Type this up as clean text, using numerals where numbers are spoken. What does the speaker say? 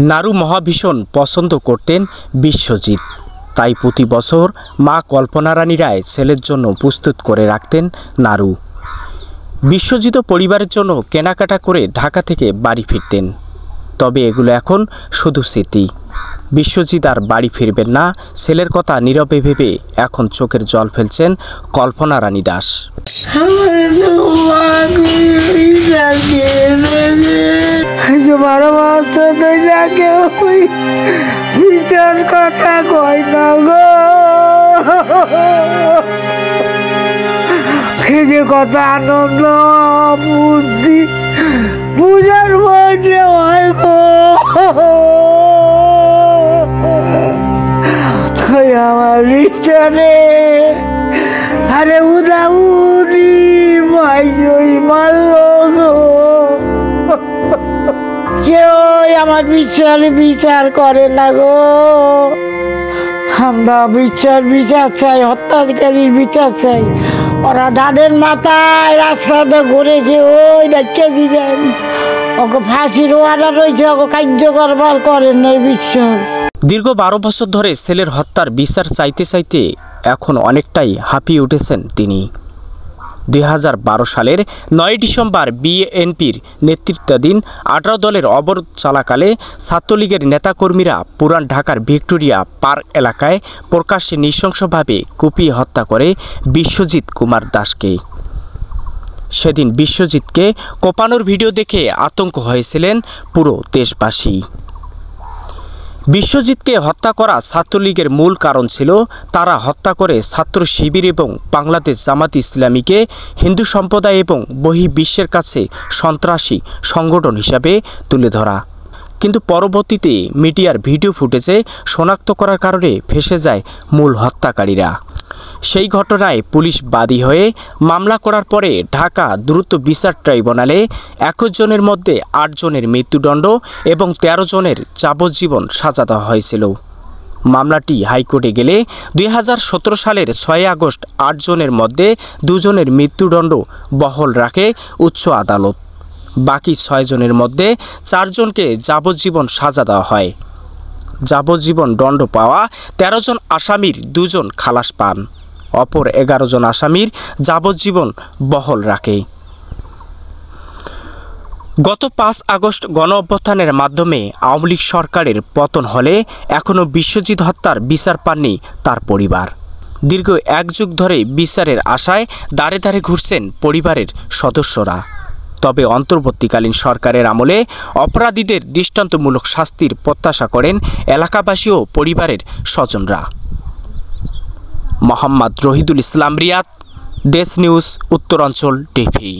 নারু মহাভীষণ পছন্দ করতেন বিশ্বজিৎ। তাই প্রতি বছর মা কল্পনা রানী রায় ছেলের জন্য প্রস্তুত করে রাখতেন নাড়ু। বিশ্বজিৎ পরিবারের জন্য কেনাকাটা করে ঢাকা থেকে বাড়ি ফিরতেন। তবে এগুলো এখন শুধু স্মৃতি। বিশ্বজিৎ আর বাড়ি ফিরবেন না, ছেলের কথা নীরবে ভেবে এখন চোখের জল ফেলছেন কল্পনা রানী দাস। কথা কয় না গো, যে কথা আনন্দ বুদ্ধি পূজার মধ্যে হয় গো। আমার বিচারে আরে উদাউদি মাইজই মারল গো। কেউ আমার বিচার করে না গো। আমরা বিচার চাই, হত্যাকারীর বিচার চাই। ওরা ডানের মাথায় রাস্তাতে ঘুরে গিয়ে ওই ডাক্কে দিলেন, ওকে ফাঁসির ওয়ার্ডার রয়েছে, ওকে কার্য করবার করেন না বিচার। দীর্ঘ ১২ বছর ধরে ছেলের হত্যার বিচার চাইতে চাইতে এখন অনেকটাই হাঁপিয়ে উঠেছেন তিনি। ২০১২ সালের ৯ ডিসেম্বর বিএনপির নেতৃত্বাধীন ১৮ দলের অবরোধ চলাকালে ছাত্রলীগের নেতাকর্মীরা পুরান ঢাকার ভিক্টোরিয়া পার্ক এলাকায় প্রকাশ্যে নৃশংসভাবে কুপিয়ে হত্যা করে বিশ্বজিৎ কুমার দাসকে। সেদিন বিশ্বজিৎকে কোপানোর ভিডিও দেখে আতঙ্ক হয়েছিলেন পুরো দেশবাসী। বিশ্বজিৎকে হত্যা করা ছাত্রলীগের মূল কারণ ছিল তারা হত্যা করে ছাত্র শিবির এবং বাংলাদেশ জামাত ইসলামীকে হিন্দু সম্প্রদায় এবং বহির্বিশ্বের কাছে সন্ত্রাসী সংগঠন হিসাবে তুলে ধরা। কিন্তু পরবর্তীতে মিডিয়ার ভিডিও ফুটেজে শনাক্ত করার কারণে ফেঁসে যায় মূল হত্যাকারীরা। সেই ঘটনায় পুলিশ বাদী হয়ে মামলা করার পরে ঢাকা দ্রুত বিচার ট্রাইব্যুনালে ২১ জনের মধ্যে ৮ জনের মৃত্যুদণ্ড এবং ১৩ জনের যাবজ্জীবন সাজা দেওয়া হয়েছিল। মামলাটি হাইকোর্টে গেলে ২০১৭ সালের ৬ আগস্ট ৮ জনের মধ্যে ২ জনের মৃত্যুদণ্ড বহাল রাখে উচ্চ আদালত। বাকি ৬ জনের মধ্যে ৪ জনকে যাবজ্জীবন সাজা দেওয়া হয়। যাবজ্জীবন দণ্ড পাওয়া ১৩ জন আসামির ২ জন খালাস পান, অপর ১১ জন আসামির যাবজ্জীবন বহাল রাখে। গত ৫ আগস্ট গণঅভ্যুত্থানের মাধ্যমে আওয়ামী লীগ সরকারের পতন হলে এখনও বিশ্বজিৎ হত্যার বিচার পাননি তার পরিবার। দীর্ঘ ১ যুগ ধরে বিচারের আশায় দাঁড়ে দাঁড়ে ঘুরছেন পরিবারের সদস্যরা। তবে অন্তর্বর্তীকালীন সরকারের আমলে অপরাধীদের দৃষ্টান্তমূলক শাস্তির প্রত্যাশা করেন এলাকাবাসী ও পরিবারের স্বজনরা। মোহাম্মদ রহিদুল ইসলাম রিয়াদ, ডেস্ক নিউজ, উত্তরাঞ্চল টিভি।